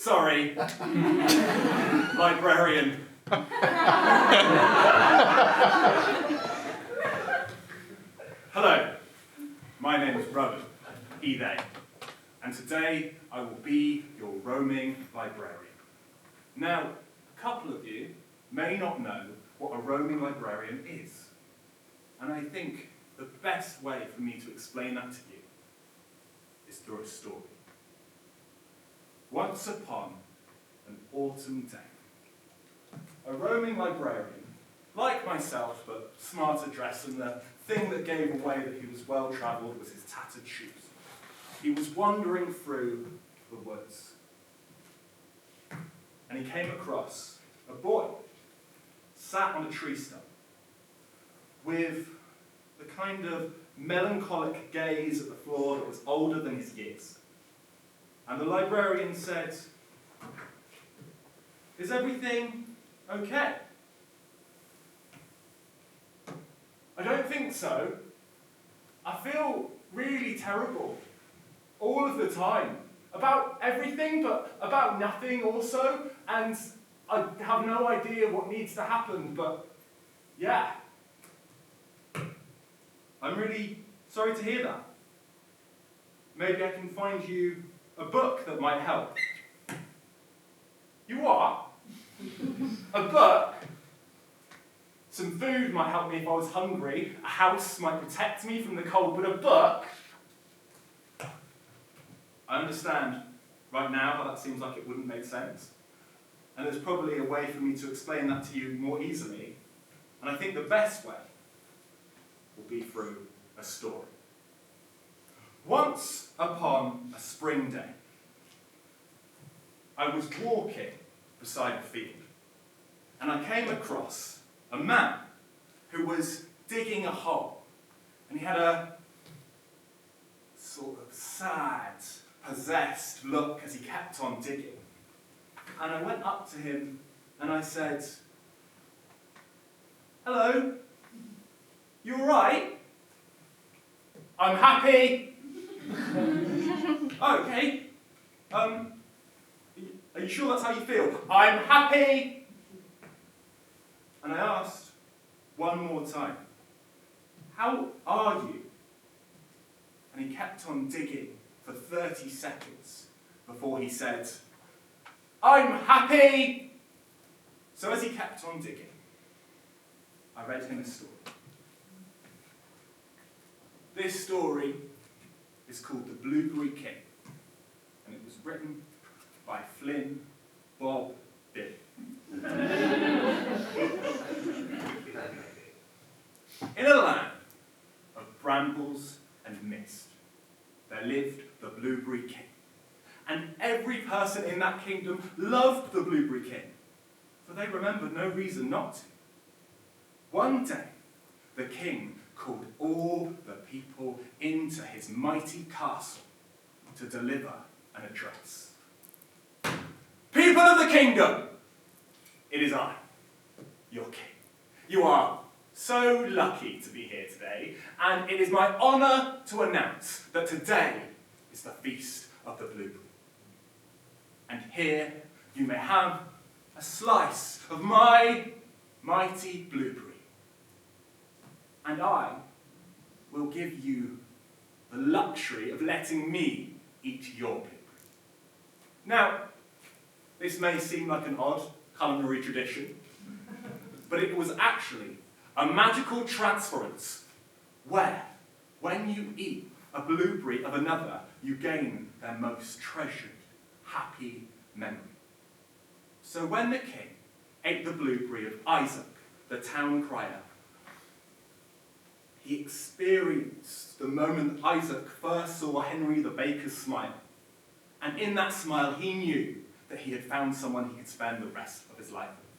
Sorry. Librarian. Hello, my name is Rowan, he, they, and today I will be your roaming librarian. Now, a couple of you may not know what a roaming librarian is, and I think the best way for me to explain that to you is through a story. Once upon an autumn day, a roaming librarian, like myself, but smarter dressed, and the thing that gave away that he was well-travelled was his tattered shoes. He was wandering through the woods, and he came across a boy sat on a tree stump with the kind of melancholic gaze at the floor that was older than his years. And the librarian said, "Is everything okay?" "I don't think so. I feel really terrible all of the time. About everything, but about nothing also. And I have no idea what needs to happen, but yeah. I'm really sorry to hear that. Maybe I can find you a book that might help." "You are? A book? Some food might help me if I was hungry. A house might protect me from the cold, but a book? I understand right now how that seems like it wouldn't make sense. And there's probably a way for me to explain that to you more easily. And I think the best way will be through a story. Once upon a spring day, I was walking beside a field, and I came across a man who was digging a hole, and he had a sort of sad, possessed look as he kept on digging. And I went up to him and I said, "Hello, you all right?" "I'm happy." "Oh, okay. Are you sure that's how you feel?" "I'm happy." And I asked one more time, "How are you?" And he kept on digging for 30 seconds before he said, "I'm happy." So as he kept on digging, I read him a story. This story is called The Blueberry King, and it was written by Fynn Roberts. In a land of brambles and mist, there lived the Blueberry King. And every person in that kingdom loved the Blueberry King, for they remembered no reason not to. One day, the king called all the people into his mighty castle to deliver an address. "People of the kingdom, it is I, your king. You are so lucky to be here today, and it is my honour to announce that today is the Feast of the Blueberry. And here you may have a slice of my mighty blueberry. And I will give you the luxury of letting me eat your blueberry." Now, this may seem like an odd culinary tradition, but it was actually a magical transference where, when you eat a blueberry of another, you gain their most treasured, happy memory. So when the king ate the blueberry of Isaac, the town crier, he experienced the moment Isaac first saw Henry the baker's smile. And in that smile, he knew that he had found someone he could spend the rest of his life with.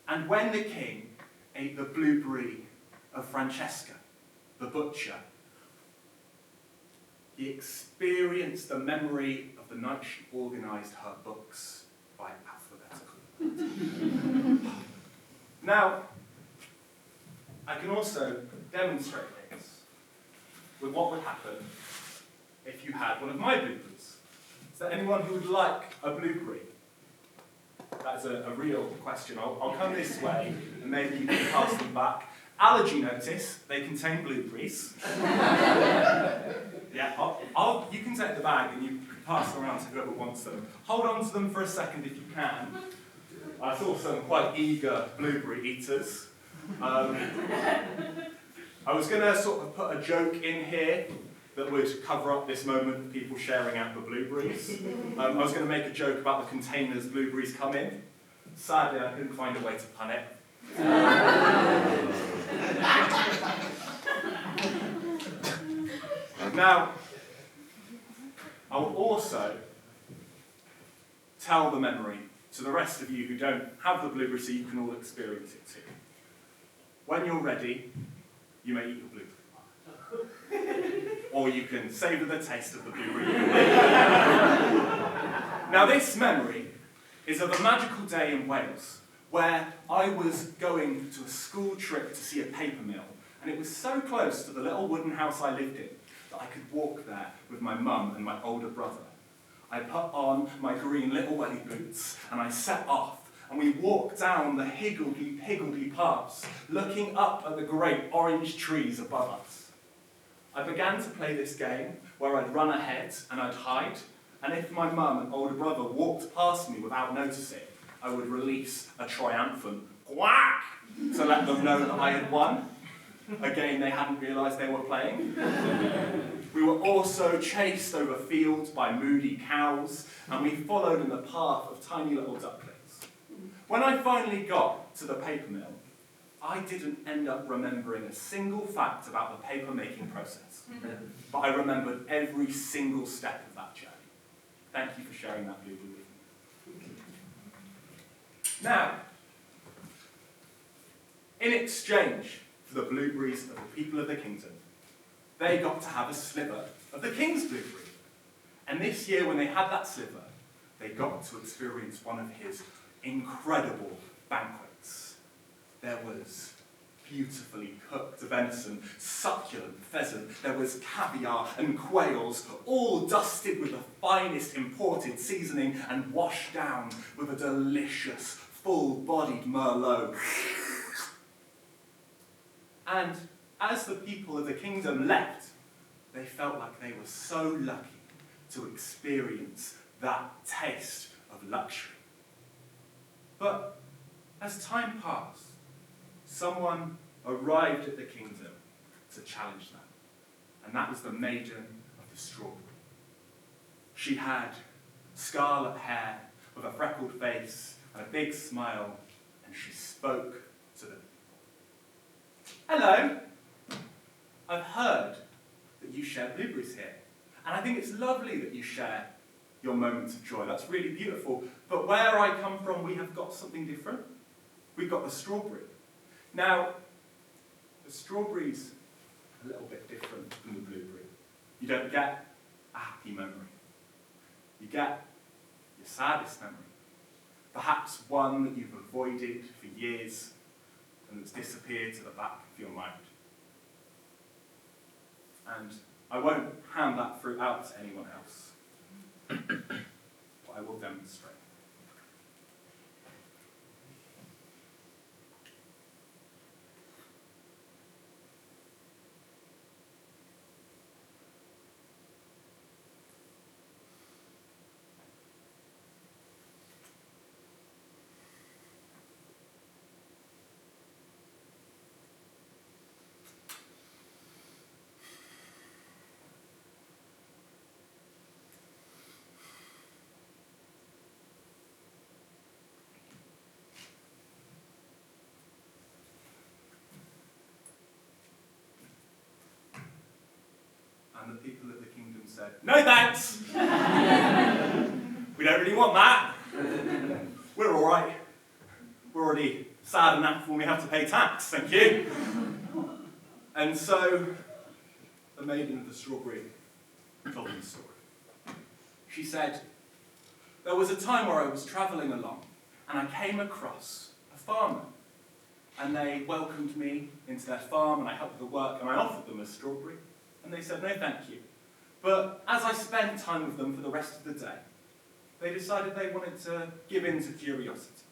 And when the king ate the blueberry of Francesca, the butcher, he experienced the memory of the night she organised her books by alphabetical. Now, I can also demonstrate this with what would happen if you had one of my blueberries. there anyone who would like a blueberry? That's a real question. I'll come this way, and maybe you can pass them back. Allergy notice, they contain blueberries. Yeah, you can take the bag and you can pass them around to whoever wants them. Hold on to them for a second if you can. I saw some quite eager blueberry eaters. I was going to sort of put a joke in here that would cover up this moment of people sharing out the blueberries. I was going to make a joke about the containers blueberries come in. Sadly, I couldn't find a way to pun it. Now, I will also tell the memory to the rest of you who don't have the blueberry so you can all experience it too. When you're ready, you may eat your blueberry. Or you can savour the taste of the blueberry. Now this memory is of a magical day in Wales where I was going to a school trip to see a paper mill, and it was so close to the little wooden house I lived in that I could walk there with my mum and my older brother. I put on my green little welly boots and I set off, and we walked down the higgledy paths, looking up at the great orange trees above us. I began to play this game where I'd run ahead and I'd hide, and if my mum and older brother walked past me without noticing, I would release a triumphant quack to let them know that I had won. A game they hadn't realised they were playing. We were also chased over fields by moody cows, and we followed in the path of tiny little ducklings. When I finally got to the paper mill, I didn't end up remembering a single fact about the paper making process, but I remembered every single step of that journey. Thank you for sharing that blueberry with me. Now, in exchange for the blueberries of the people of the kingdom, they got to have a sliver of the king's blueberry. And this year, when they had that sliver, they got to experience one of his incredible banquets. There was beautifully cooked venison, succulent pheasant, there was caviar and quails, all dusted with the finest imported seasoning and washed down with a delicious, full-bodied merlot. And as the people of the kingdom left, they felt like they were so lucky to experience that taste of luxury. But as time passed, someone arrived at the kingdom to challenge them, and that was the maiden of the strawberry. She had scarlet hair with a freckled face and a big smile, and she spoke to the people. Hello, I've heard that you share blueberries here, and I think it's lovely that you share your moments of joy. That's really beautiful. But where I come from, we have got something different. We've got the strawberry. Now, the strawberry's a little bit different from the blueberry. You don't get a happy memory. You get your saddest memory. Perhaps one that you've avoided for years and that's disappeared to the back of your mind. And I won't hand that fruit out to anyone else, but I will demonstrate. And the people of the kingdom said, "No thanks! We don't really want that. We're all right. We're already sad enough when we have to pay tax, thank you." And so, the maiden of the strawberry told them the story. She said, "There was a time where I was travelling along, and I came across a farmer. And they welcomed me into their farm, and I helped with the work, and I offered them a strawberry. And they said, no, thank you. But as I spent time with them for the rest of the day, they decided they wanted to give in to curiosity.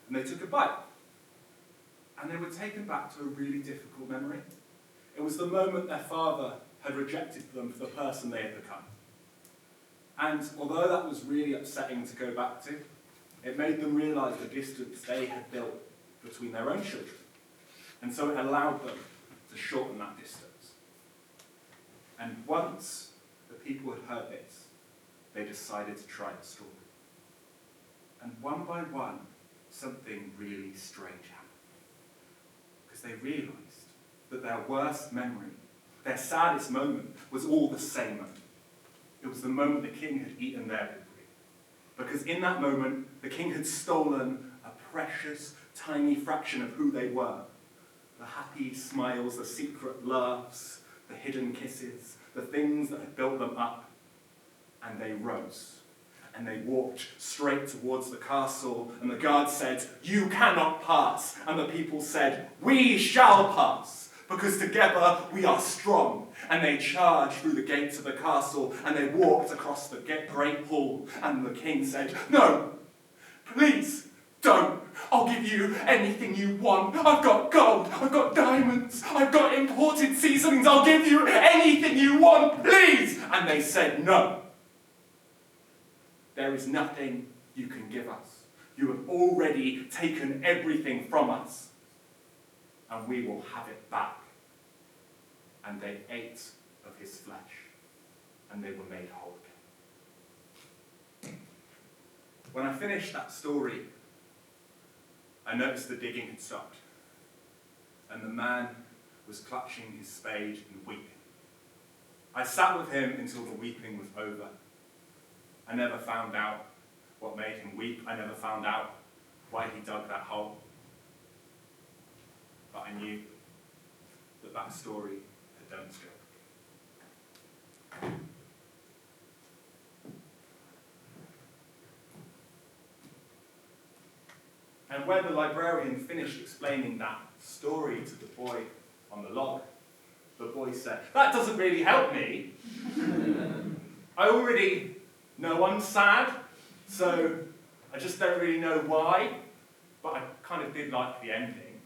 And they took a bite. And they were taken back to a really difficult memory. It was the moment their father had rejected them for the person they had become. And although that was really upsetting to go back to, it made them realise the distance they had built between their own children. And so it allowed them to shorten that distance. And once the people had heard this, they decided to try the story. And one by one, something really strange happened. Because they realised that their worst memory, their saddest moment, was all the same moment. It was the moment the king had eaten their blueberry. Because in that moment, the king had stolen a precious, tiny fraction of who they were. The happy smiles, the secret laughs, the hidden kisses, the things that had built them up. And they rose. And they walked straight towards the castle, and the guard said, "You cannot pass." And the people said, "We shall pass, because together we are strong." And they charged through the gates of the castle, and they walked across the great hall, and the king said, "No, please, don't. I'll give you anything you want. I've got gold, I've got diamonds, I've got imported seasonings. I'll give you anything you want, please." And they said, "No. There is nothing you can give us. You have already taken everything from us, and we will have it back." And they ate of his flesh, and they were made whole again. When I finished that story, I noticed the digging had stopped, and the man was clutching his spade and weeping. I sat with him until the weeping was over. I never found out what made him weep. I never found out why he dug that hole. But I knew that that story had done its job. And when the librarian finished explaining that story to the boy on the log, the boy said, "That doesn't really help me. I already know I'm sad, so I just don't really know why, but I kind of did like the ending."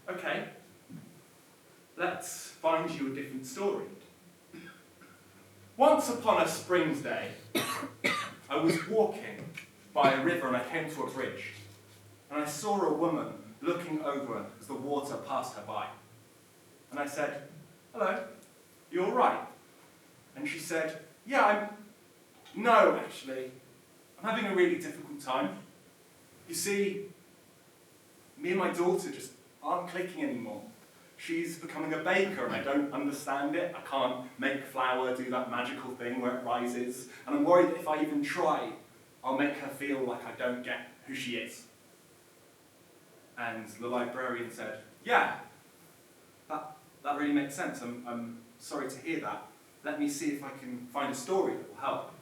Okay, let's find you a different story. Once upon a spring's day, I was walking by a river and I came to a bridge, and I saw a woman looking over as the water passed her by. And I said, "Hello, you all right?" And she said, No, actually, I'm having a really difficult time. You see, me and my daughter just aren't clicking anymore. She's becoming a baker and I don't understand it. I can't make flour do that magical thing where it rises. And I'm worried that if I even try, I'll make her feel like I don't get who she is. And the librarian said, "Yeah, that really makes sense. I'm sorry to hear that. Let me see if I can find a story that will help."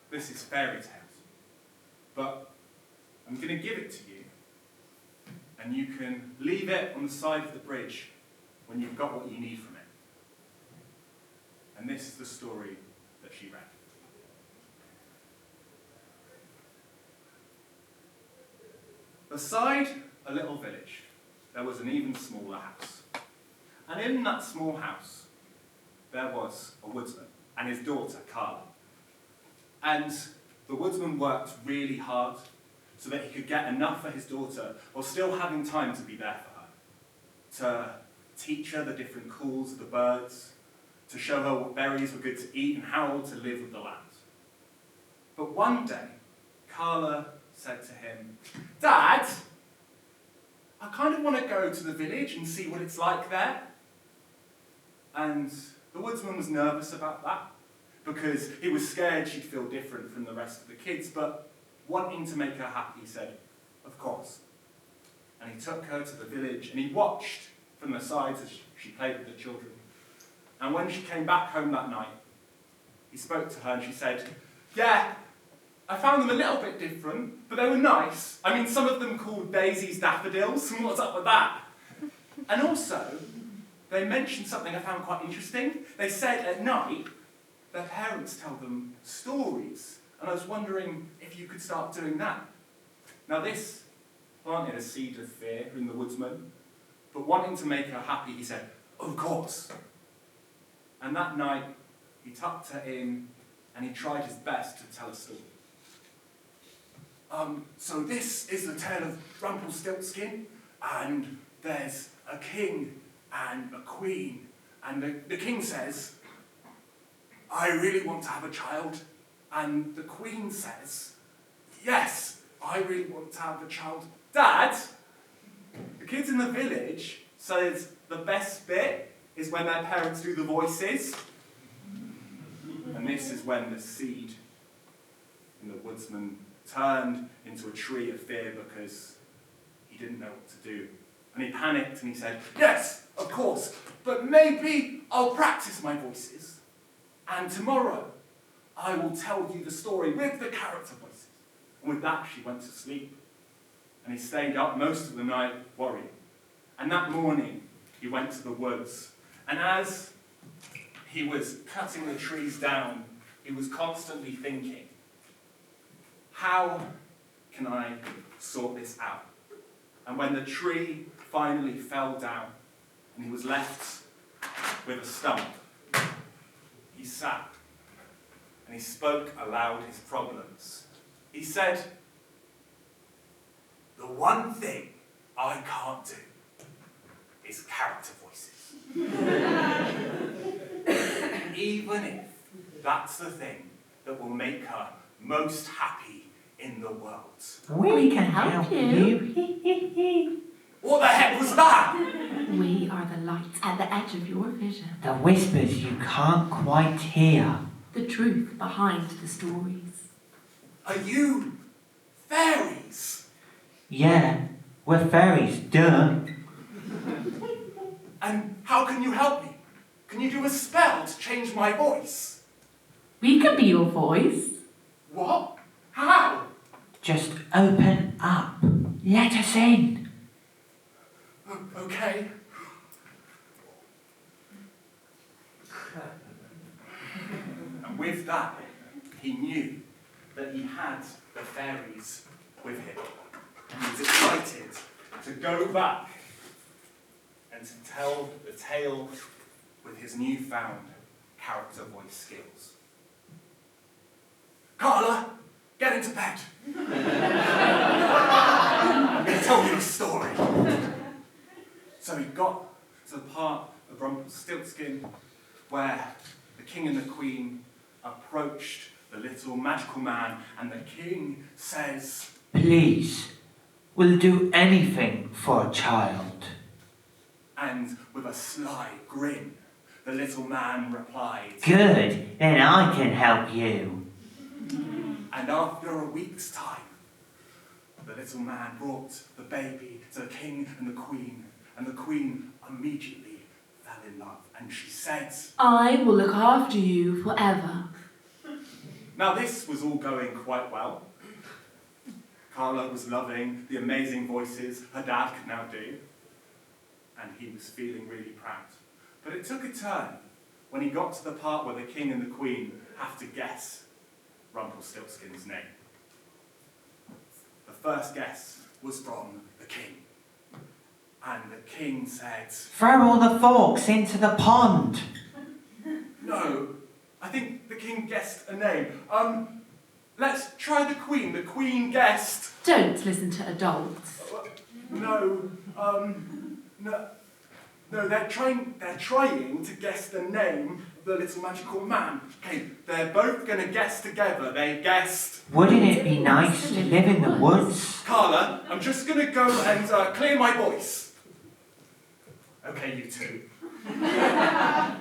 This is fairy tales, but I'm going to give it to you, and you can leave it on the side of the bridge when you've got what you need from it. And this is the story that she read. Beside a little village, there was an even smaller house. And in that small house, there was a woodsman and his daughter, Carla. And the woodsman worked really hard so that he could get enough for his daughter while still having time to be there for her, to teach her the different calls of the birds, to show her what berries were good to eat and how to live with the land. But one day, Carla said to him, "Dad, I kind of want to go to the village and see what it's like there." And The woodsman was nervous about that, because he was scared she'd feel different from the rest of the kids, but wanting to make her happy, he said, of course. And he took her to the village, and he watched from the sides as she played with the children. And when she came back home that night, he spoke to her and she said, yeah, I found them a little bit different, but they were nice. I mean, some of them called daisies daffodils, and what's up with that? And also, they mentioned something I found quite interesting. They said at night, their parents tell them stories, and I was wondering if you could start doing that. Now this planted a seed of fear in the woodsman, but wanting to make her happy, he said, of course. And that night, he tucked her in, and he tried his best to tell a story. So this is the tale of Rumpelstiltskin, and there's a king and a queen, and the king says, I really want to have a child, and the queen says, yes, I really want to have a child. Dad, the kids in the village says the best bit is when their parents do the voices. And this is when the seed in the woodsman turned into a tree of fear because he didn't know what to do. And he panicked and he said, yes, of course, but maybe I'll practice my voices. And tomorrow I will tell you the story with the character voices. And with that she went to sleep. And he stayed up most of the night worrying. And that morning he went to the woods. And as he was cutting the trees down, he was constantly thinking, how can I sort this out? And when the tree finally fell down and he was left with a stump, he sat and he spoke aloud his problems. He said, the one thing I can't do is character voices. Even if that's the thing that will make her most happy in the world. We can help you. What the heck was that? We are the lights at the edge of your vision. The whispers you can't quite hear. The truth behind the stories. Are you fairies? Yeah, we're fairies, duh. And how can you help me? Can you do a spell to change my voice? We can be your voice. What? How? Just open up. Let us in. Okay. And with that, he knew that he had the fairies with him. And he was excited to go back and to tell the tale with his newfound character voice skills. Carla, get into bed. I'm going to tell you a story. So he got to the part of Rumpelstiltskin where the king and the queen approached the little magical man, and the king says, Please, we'll do anything for a child. And with a sly grin, the little man replied, Good, then I can help you. And after a week's time, the little man brought the baby to the king and the queen immediately fell in love. And she said, I will look after you forever. Now this was all going quite well. Carla was loving the amazing voices her dad could now do, and he was feeling really proud. But it took a turn when he got to the part where the king and the queen have to guess Rumpelstiltskin's name. The first guess was from the king. And the king said, Throw all the forks into the pond. No, I think the king guessed a name. Let's try the queen. The queen guessed... Don't listen to adults. No, they're trying to guess the name of the little magical man. Okay, they're both going to guess together. They guessed... Wouldn't it be nice to live in the woods? Carla, I'm just going to go and clear my voice. Okay, you two.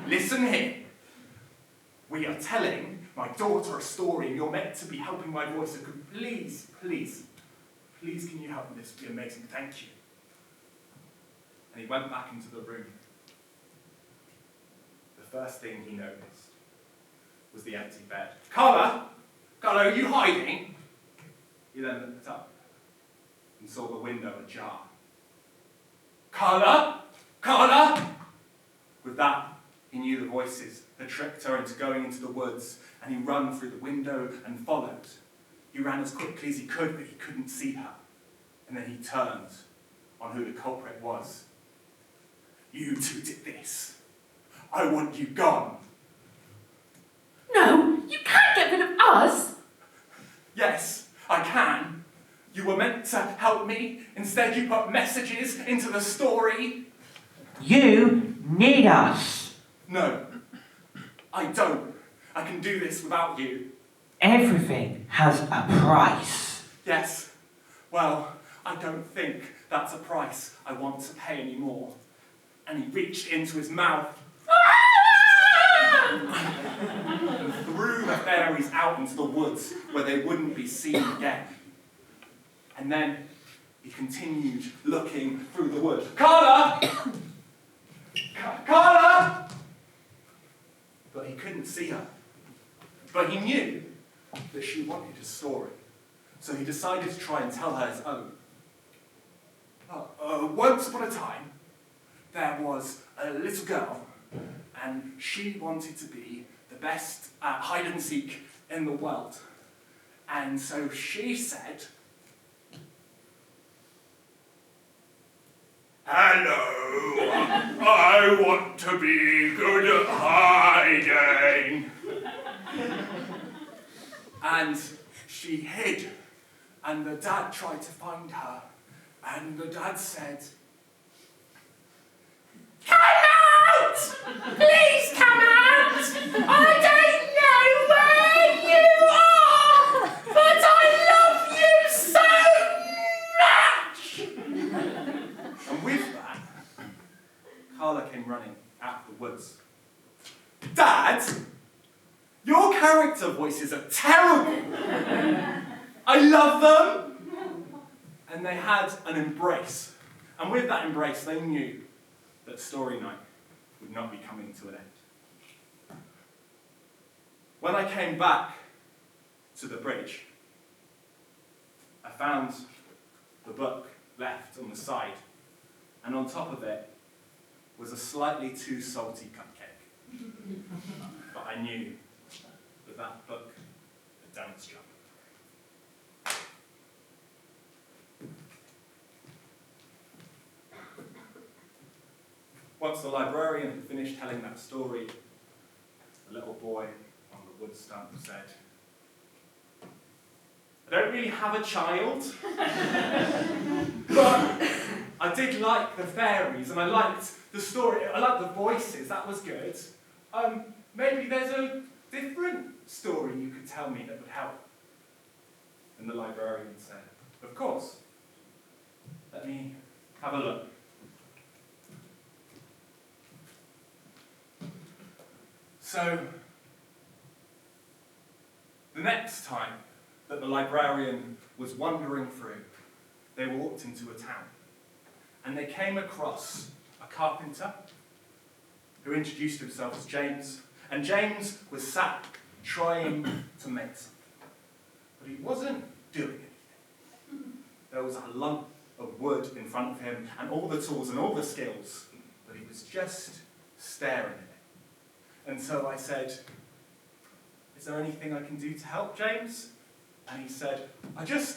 Listen here. We are telling my daughter a story, and you're meant to be helping my voice. So please, please, please can you help me? This would be amazing. Thank you. And he went back into the room. The first thing he noticed was the empty bed. Carla! Carla, are you hiding? He then looked up and saw the window ajar. Carla! Carla! With that, he knew the voices had tricked her into going into the woods, and he ran through the window and followed. He ran as quickly as he could, but he couldn't see her. And then he turned on who the culprit was. You two did this. I want you gone. No, you can't get rid of us. Yes, I can. You were meant to help me. Instead, you put messages into the story. You need us. No, I don't. I can do this without you. Everything has a price. Yes. Well, I don't think that's a price I want to pay anymore. And he reached into his mouth and threw the fairies out into the woods where they wouldn't be seen again. And then he continued looking through the wood. Carla! Carla! But he couldn't see her. But he knew that she wanted a story. So he decided to try and tell her his own. Once upon a time, there was a little girl, and she wanted to be the best at hide and seek in the world. And so she said, "Hello, I want to be good at hiding." And she hid, and the dad tried to find her, and the dad said, "Come out! Please come out! I don't know where you are, but I love you so much!" And with that, Carla came running out of the woods. Dad, your character voices are terrible. I love them. And they had an embrace. And with that embrace, they knew that story night would not be coming to an end. When I came back to the bridge, I found the book left on the side, and on top of it was a slightly too salty cupcake. But I knew that that book had done its job. Once the librarian had finished telling that story, the little boy on the wood stump said, "I don't really have a child, but I did like the fairies, and I liked the story, I liked the voices, that was good. Maybe there's a different story you could tell me that would help." And the librarian said, "Of course. Let me have a look." So, the next time that the librarian was wandering through, they walked into a town, and they came across a carpenter who introduced himself as James, and James was sat trying to make something, but he wasn't doing anything. There was a lump of wood in front of him, and all the tools and all the skills, but he was just staring at it. And so I said, "Is there anything I can do to help, James?" And he said, I don't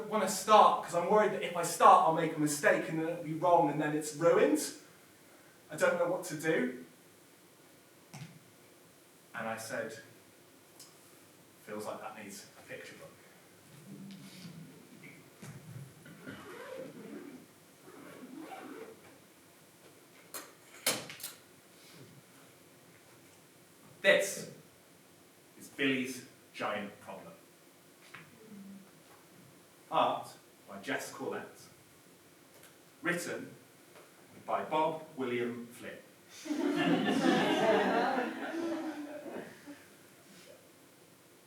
want to start, because I'm worried that if I start, I'll make a mistake and then it'll be wrong and then it's ruined. I don't know what to do." And I said, "Feels like that needs a picture book." This is Billy's Giant Problem. Art by Jess Corlett. Written by Bob William Flynn.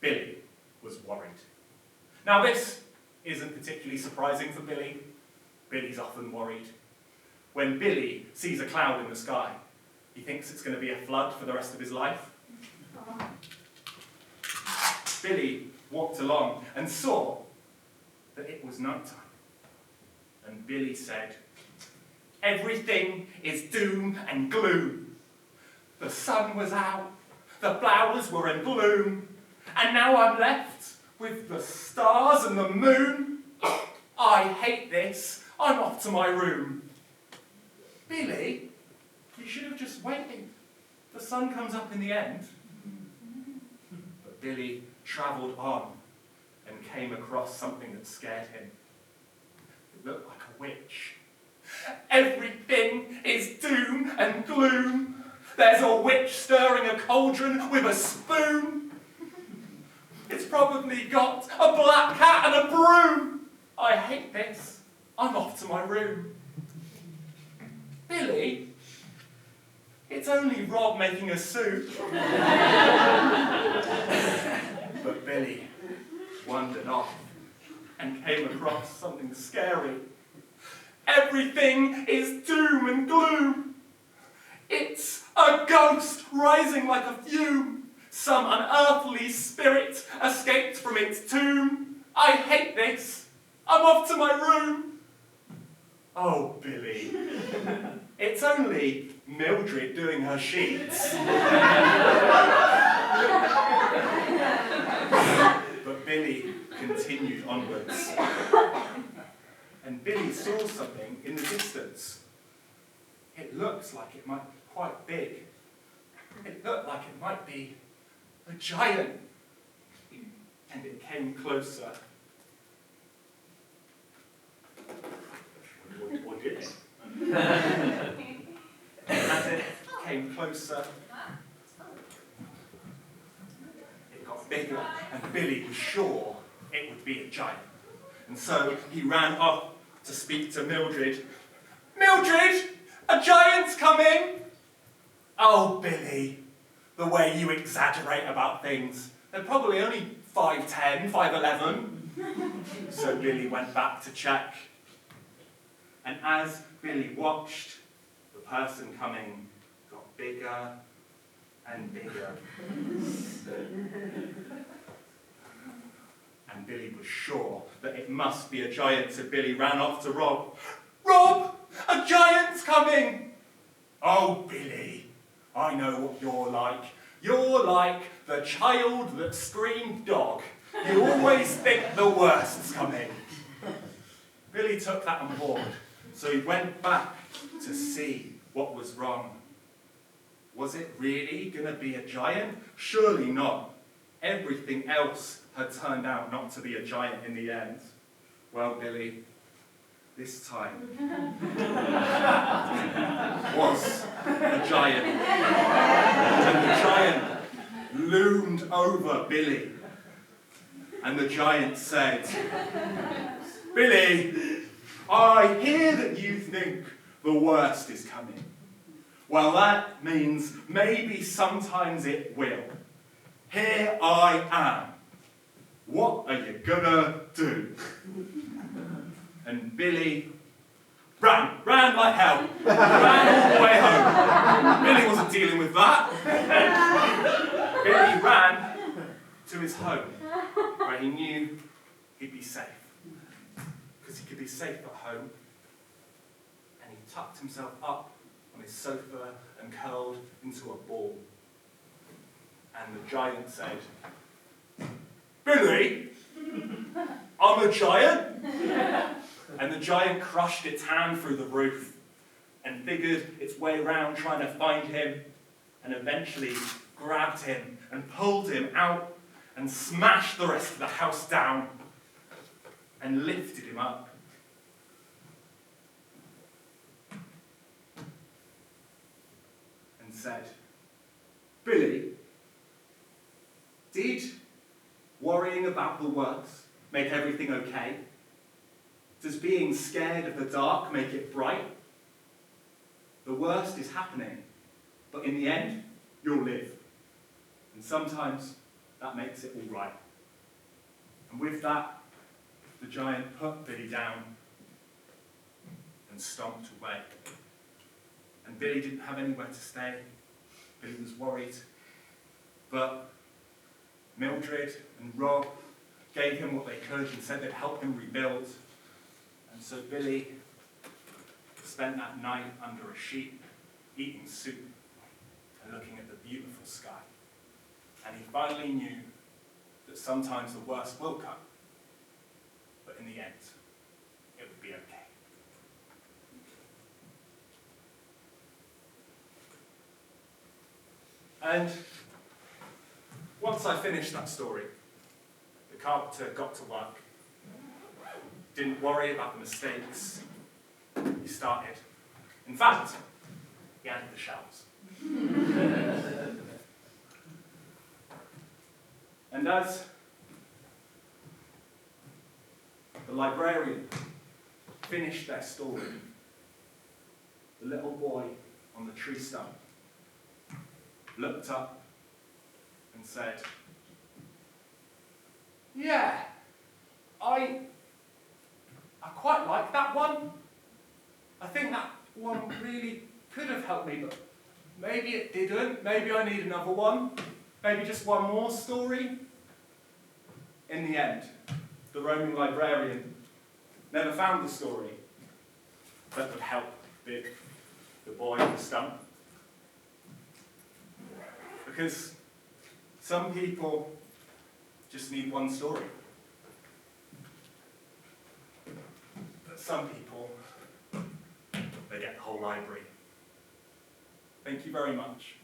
Billy was worried. Now this isn't particularly surprising for Billy. Billy's often worried. When Billy sees a cloud in the sky, he thinks it's going to be a flood for the rest of his life. Billy walked along and saw that it was night time. And Billy said, "Everything is doom and gloom. The sun was out, the flowers were in bloom, and now I'm left with the stars and the moon. I hate this, I'm off to my room." "Billy, you should have just waited. The sun comes up in the end." But Billy travelled on and came across something that scared him. It looked like a witch. "Everything is doom and gloom. There's a witch stirring a cauldron with a spoon. It's probably got a black cat and a broom. I hate this. I'm off to my room." "Billy, it's only Rob making a soup." But Billy wandered off and came across something scary. "Everything is doom and gloom. It's a ghost rising like a fume. Some unearthly spirit escaped from its tomb. I hate this. I'm off to my room." "Oh, Billy, it's only Mildred doing her sheets." But Billy continued onwards. And Billy saw something in the distance. It looks like it might be quite big. It looked like it might be a giant. And it came closer. Or did it? As it came closer, it got bigger, and Billy was sure it would be a giant. And so he ran off to speak to Mildred. "Mildred, a giant's coming!" "Oh, Billy, the way you exaggerate about things. They're probably only 5'10", 5'11". So Billy went back to check. And as Billy watched, the person coming got bigger and bigger. And Billy was sure that it must be a giant, so Billy ran off to Rob. "Rob, a giant's coming!" "Oh, Billy, I know what you're like. You're like the child that screamed dog. You always think the worst's coming." Billy took that on board, so he went back to see what was wrong. Was it really going to be a giant? Surely not. Everything else had turned out not to be a giant in the end. Well, Billy, this time was a giant. And the giant loomed over Billy. And the giant said, "Billy, I hear that you think the worst is coming. Well, that means maybe sometimes it will. Here I am. What are you gonna do?" And Billy ran like hell. Ran all the way home. Billy wasn't dealing with that. Billy ran to his home, where he knew he'd be safe. Because he could be safe at home. And he tucked himself up on his sofa and curled into a ball. And the giant said, "Billy, I'm a giant." And the giant crushed its hand through the roof and figured its way around trying to find him, and eventually grabbed him and pulled him out and smashed the rest of the house down and lifted him up. And said, "Billy, did worrying about the worst make everything okay? Does being scared of the dark make it bright? The worst is happening, But in the end, you'll live. And sometimes that makes it all right. And with that, the giant put Billy down and stomped away. And Billy didn't have anywhere to stay. Billy was worried. But Mildred and Rob gave him what they could and said they'd help him rebuild. And so Billy spent that night under a sheep, eating soup and looking at the beautiful sky. And he finally knew that sometimes the worst will come, but in the end, it would be okay. And once I finished that story, the carpenter got to work. Didn't worry about the mistakes. He started. In fact, he added the shelves. And as the librarian finished their story, the little boy on the tree stump looked up and said, "Yeah, I quite like that one. I think that one really could have helped me, but maybe it didn't. Maybe I need another one. Maybe just one more story." In the end, the roaming librarian never found the story that would help the boy on the stump. Because some people just need one story. But some people, they get the whole library. Thank you very much.